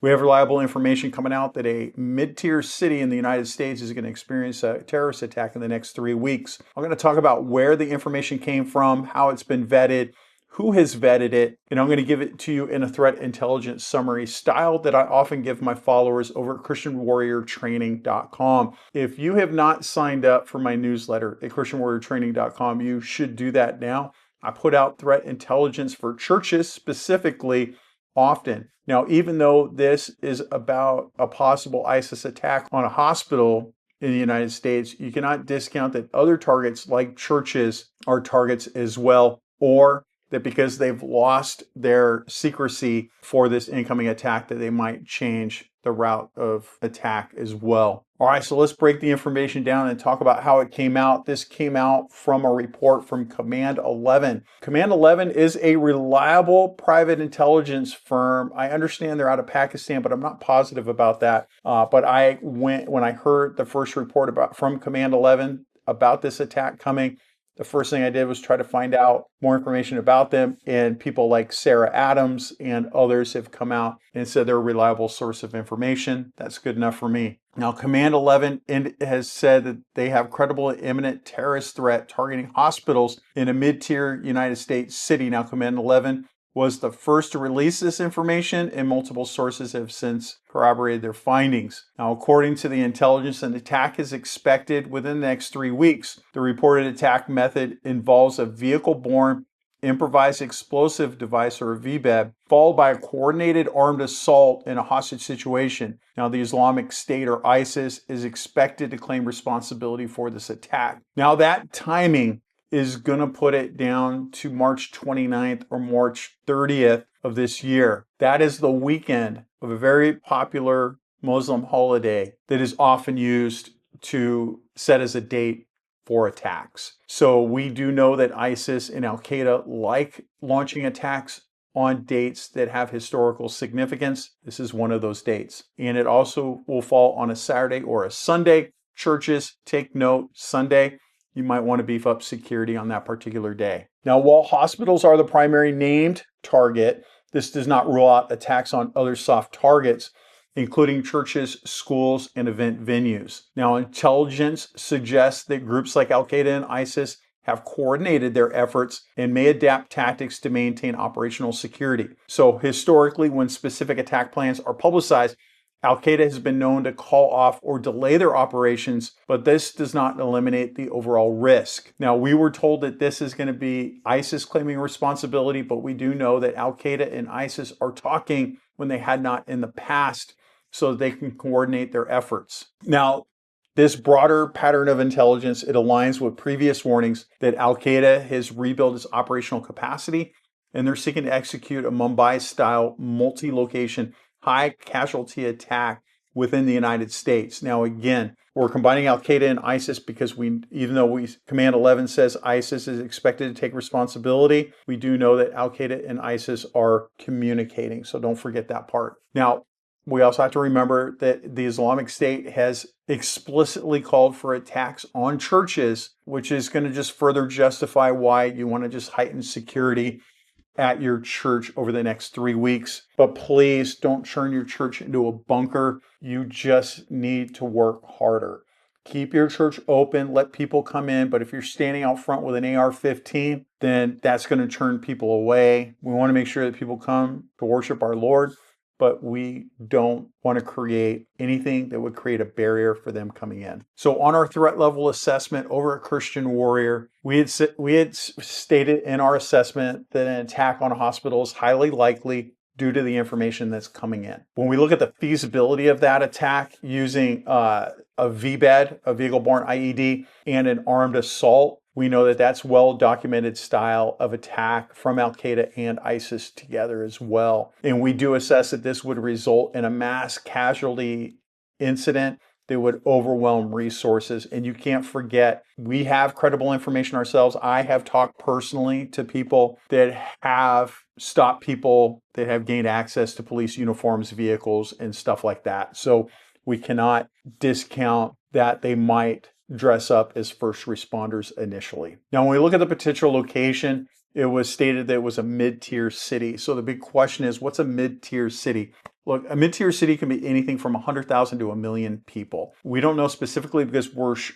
We have reliable information coming out that a mid-tier city in the United States is going to experience a terrorist attack in the next 3 weeks. I'm going to talk about where the information came from, how it's been vetted, who has vetted it, and I'm going to give it to you in a threat intelligence summary style that I often give my followers over at ChristianWarriorTraining.com. If you have not signed up for my newsletter at ChristianWarriorTraining.com, you should do that now. I put out threat intelligence for churches specifically often. Now, even though this is about a possible ISIS attack on a hospital in the United States, you cannot discount that other targets like churches are targets as well, or that because they've lost their secrecy for this incoming attack, that they might change the route of attack as well. All right, so let's break the information down and talk about how it came out. This came out from a report from Command 11. Command 11 is a reliable private intelligence firm. I understand they're out of Pakistan, but I'm not positive about that. But when I heard the first report from Command 11 about this attack coming, the first thing I did was try to find out more information about them, and people like Sarah Adams and others have come out and said they're a reliable source of information. That's good enough for me. Now, Command 11 has said that they have credible and imminent terrorist threat targeting hospitals in a mid-tier United States city. Now, Command 11 was the first to release this information, and multiple sources have since corroborated their findings. Now, according to the intelligence, an attack is expected within the next 3 weeks. The reported attack method involves a vehicle-borne improvised explosive device, or a VBED, followed by a coordinated armed assault in a hostage situation. Now, the Islamic State, or ISIS, is expected to claim responsibility for this attack. Now, that timing is going to put it down to March 29th or March 30th of this year. That is the weekend of a very popular Muslim holiday that is often used to set as a date for attacks. So we do know that ISIS and Al-Qaeda like launching attacks on dates that have historical significance. This is one of those dates. And it also will fall on a Saturday or a Sunday. Churches, take note, Sunday. You might want to beef up security on that particular day. Now, while hospitals are the primary named target, this does not rule out attacks on other soft targets, including churches, schools, and event venues. Now, intelligence suggests that groups like Al-Qaeda and ISIS have coordinated their efforts and may adapt tactics to maintain operational security. So historically, when specific attack plans are publicized, Al-Qaeda has been known to call off or delay their operations, but this does not eliminate the overall risk. Now, we were told that this is going to be ISIS claiming responsibility, but we do know that Al-Qaeda and ISIS are talking when they had not in the past, so they can coordinate their efforts. Now, this broader pattern of intelligence, it aligns with previous warnings that Al-Qaeda has rebuilt its operational capacity, and they're seeking to execute a Mumbai-style multi-location high casualty attack within the United States. Now, again, we're combining Al-Qaeda and ISIS because even though Command 11 says ISIS is expected to take responsibility, we do know that Al-Qaeda and ISIS are communicating. So don't forget that part. Now, we also have to remember that the Islamic State has explicitly called for attacks on churches, which is going to just further justify why you want to just heighten security at your church over the next 3 weeks. But please don't turn your church into a bunker. You just need to work harder. Keep your church open, let people come in, but if you're standing out front with an AR-15, then that's going to turn people away. We want to make sure that people come to worship our Lord, but we don't want to create anything that would create a barrier for them coming in. So on our threat level assessment over at Christian Warrior, we had stated in our assessment that an attack on a hospital is highly likely due to the information that's coming in. When we look at the feasibility of that attack using a VBED, a vehicle-borne IED, and an armed assault, we know that that's well-documented style of attack from Al-Qaeda and ISIS together as well. And we do assess that this would result in a mass casualty incident that would overwhelm resources. And you can't forget, we have credible information ourselves. I have talked personally to people that have stopped people that have gained access to police uniforms, vehicles, and stuff like that. So we cannot discount that they might dress up as first responders initially. Now, when we look at the potential location, it was stated that it was a mid-tier city. So the big question is, what's a mid-tier city? Look, a mid-tier city can be anything from 100,000 to a million people. We don't know specifically because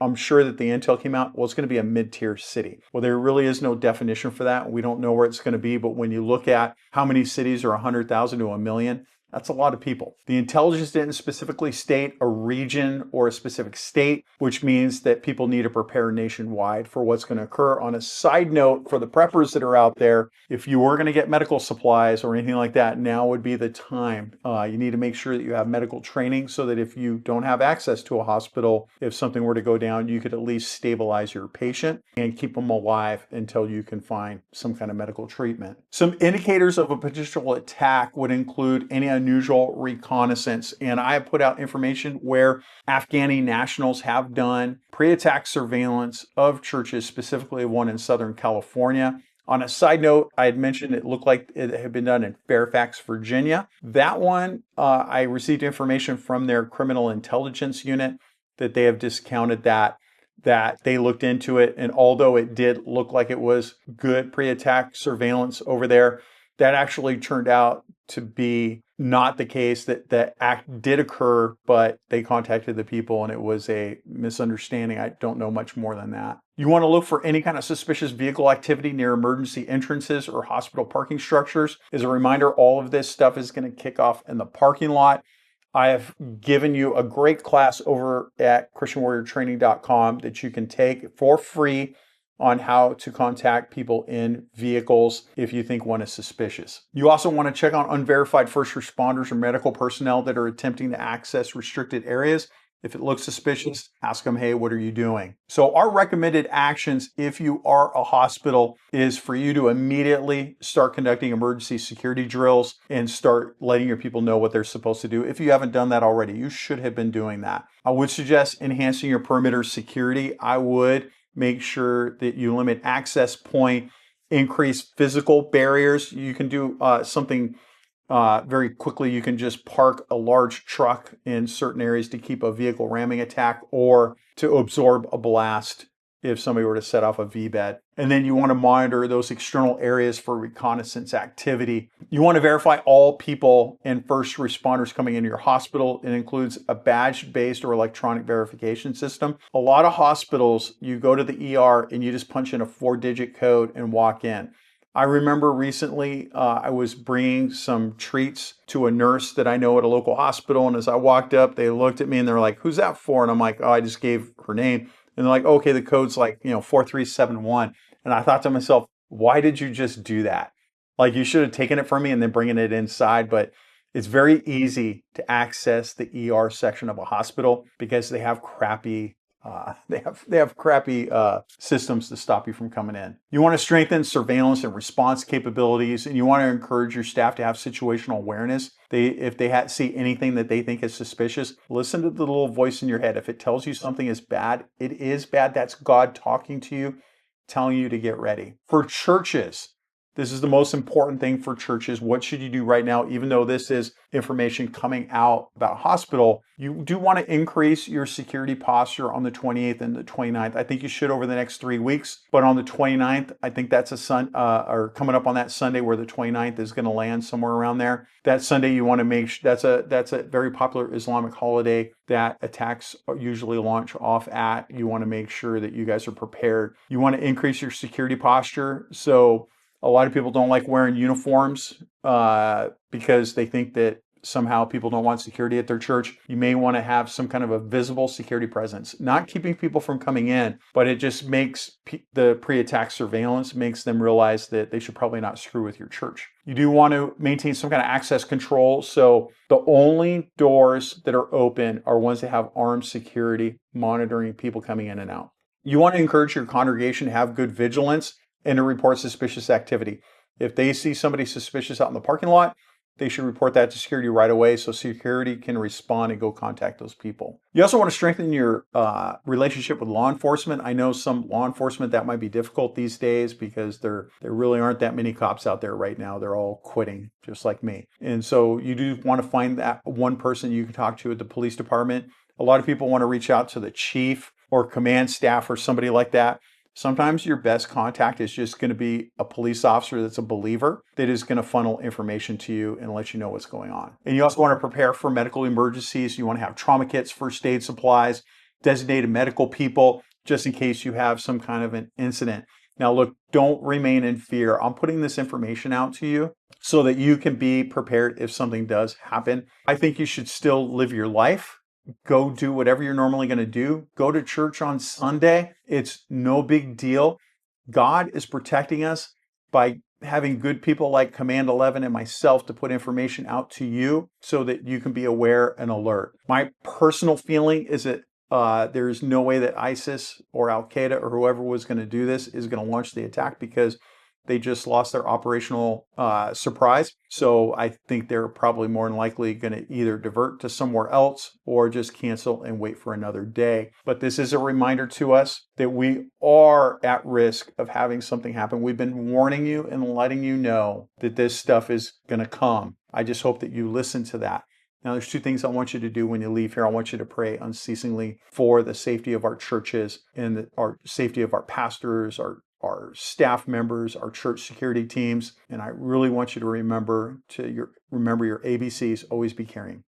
I'm sure that the intel came out, well, it's going to be a mid-tier city. Well, there really is no definition for that. We don't know where it's going to be, but when you look at how many cities are 100,000 to a million, that's a lot of people. The intelligence didn't specifically state a region or a specific state, which means that people need to prepare nationwide for what's going to occur. On a side note, for the preppers that are out there, if you were going to get medical supplies or anything like that, now would be the time. You need to make sure that you have medical training so that if you don't have access to a hospital, if something were to go down, you could at least stabilize your patient and keep them alive until you can find some kind of medical treatment. Some indicators of a potential attack would include any unusual reconnaissance. And I have put out information where Afghani nationals have done pre-attack surveillance of churches, specifically one in Southern California. On a side note, I had mentioned it looked like it had been done in Fairfax, Virginia. That one, I received information from their criminal intelligence unit that they have discounted that they looked into it. And although it did look like it was good pre-attack surveillance over there, that actually turned out to be not the case. That the act did occur, but they contacted the people and it was a misunderstanding. I don't know much more than that. You want to look for any kind of suspicious vehicle activity near emergency entrances or hospital parking structures. As a reminder, all of this stuff is going to kick off in the parking lot. I have given you a great class over at christianwarriortraining.com that you can take for free on how to contact people in vehicles if you think one is suspicious. You also want to check on unverified first responders or medical personnel that are attempting to access restricted areas. If it looks suspicious, ask them, hey, what are you doing? So our recommended actions if you are a hospital is for you to immediately start conducting emergency security drills and start letting your people know what they're supposed to do. If you haven't done that already, you should have been doing that. I would suggest enhancing your perimeter security. I would make sure that you limit access point, increase physical barriers. You can do something very quickly. You can just park a large truck in certain areas to keep a vehicle ramming attack or to absorb a blast if somebody were to set off a V-bed. And then you want to monitor those external areas for reconnaissance activity. You want to verify all people and first responders coming into your hospital. It includes a badge-based or electronic verification system. A lot of hospitals, you go to the ER and you just punch in a 4-digit code and walk in. I remember recently I was bringing some treats to a nurse that I know at a local hospital. And as I walked up, they looked at me and they're like, who's that for? And I'm like, oh, I just gave her name. And they're like, okay, the code's like, 4371. And I thought to myself, why did you just do that? Like, you should have taken it from me and then bringing it inside. But it's very easy to access the ER section of a hospital because they have crappy systems to stop you from coming in. You want to strengthen surveillance and response capabilities, and you want to encourage your staff to have situational awareness. If they see anything that they think is suspicious, listen to the little voice in your head. If it tells you something is bad, it is bad. That's God talking to you, telling you to get ready. For churches, this is the most important thing for churches. What should you do right now? Even though this is information coming out about hospital, you do want to increase your security posture on the 28th and the 29th. I think you should over the next 3 weeks. But on the 29th, I think that's or coming up on that Sunday where the 29th is going to land somewhere around there. That Sunday, you want to make sure that's a very popular Islamic holiday that attacks usually launch off at. You want to make sure that you guys are prepared. You want to increase your security posture. So a lot of people don't like wearing uniforms because they think that somehow people don't want security at their church. You may want to have some kind of a visible security presence, not keeping people from coming in, but it just makes the pre-attack surveillance makes them realize that they should probably not screw with your church. You do want to maintain some kind of access control. So the only doors that are open are ones that have armed security monitoring people coming in and out. You want to encourage your congregation to have good vigilance and to report suspicious activity. If they see somebody suspicious out in the parking lot, they should report that to security right away so security can respond and go contact those people. You also want to strengthen your relationship with law enforcement. I know some law enforcement that might be difficult these days because there really aren't that many cops out there right now. They're all quitting, just like me. And so you do want to find that one person you can talk to at the police department. A lot of people want to reach out to the chief or command staff or somebody like that. Sometimes your best contact is just going to be a police officer that's a believer that is going to funnel information to you and let you know what's going on. And you also want to prepare for medical emergencies. You want to have trauma kits, first aid supplies, designated medical people, just in case you have some kind of an incident. Now, look, don't remain in fear. I'm putting this information out to you so that you can be prepared if something does happen. I think you should still live your life. Go do whatever you're normally going to do. Go to church on Sunday. It's no big deal. God is protecting us by having good people like Command 11 and myself to put information out to you so that you can be aware and alert. My personal feeling is that there's no way that ISIS or Al-Qaeda or whoever was going to do this is going to launch the attack because they just lost their operational surprise. So I think they're probably more than likely going to either divert to somewhere else or just cancel and wait for another day. But this is a reminder to us that we are at risk of having something happen. We've been warning you and letting you know that this stuff is going to come. I just hope that you listen to that. Now, there's two things I want you to do when you leave here. I want you to pray unceasingly for the safety of our churches and our safety of our pastors, our staff members, our church security teams. And I really want you to remember your ABCs, always be caring.